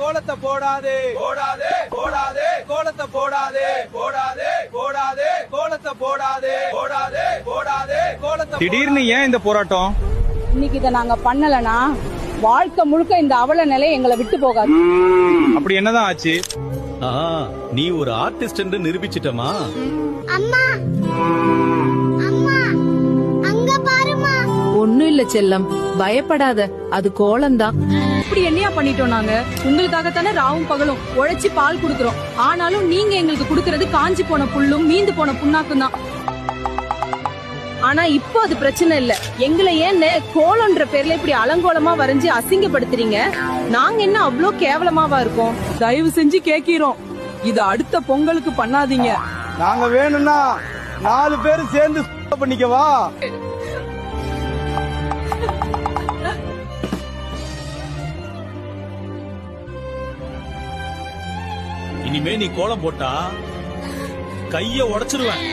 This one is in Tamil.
கோலத்தை போடாதே போடாதே போடாதே கோலத்தை போடாதே போடாதே போடாதே கோலத்தை போடாதே போடாதே போடாதே கோலத்தை. திடீர்னு ஏன் இந்த போராட்டம்? இன்னைக்கு இதை நாங்க பண்ணலனா வாழ்க்கை முழுக்க இந்த அவல நிலை எங்களை விட்டு போகாது. அப்படி என்னதான் ஆச்சு? நீ ஒரு ஆர்டிஸ்ட் என்று நிரூபிச்சிட்டமா? அம்மா அம்மா அங்க பாருமா. ஒண்ணும் இல்ல செல்லம், பயப்படாத, அது கோலம்தான். இப்படி என்னையா பண்ணிட்டோம் நாங்க? உங்களுக்காகத்தானே ராவும் பகலும் உழைச்சி பால் குடுக்கறோம். ஆனாலும் நீங்க எங்களுக்கு குடுக்கறது காஞ்சி போன புல்லும் மீந்து போன புண்ணாக்கும் தான். ஆனா இப்போ அது பிரச்சனை இல்ல. எங்களை ஏன் கோலம்ன்ற பேர்ல இப்படி அலங்கோலமா வரைஞ்சு அசிங்கப்படுத்துறீங்க? நாங்க என்ன அவ்வளோ கேவலமாவா இருக்கோம்? தயவு செஞ்சு கேக்கிறோம், இது அடுத்த பொங்கலுக்கு பண்ணாதீங்க. நாங்க வேணும்னா 4 பேரும் சேர்ந்து பண்ணிக்கவா? இனிமே நீ கோலம் போட்டா கைய உடைச்சிருவேன்.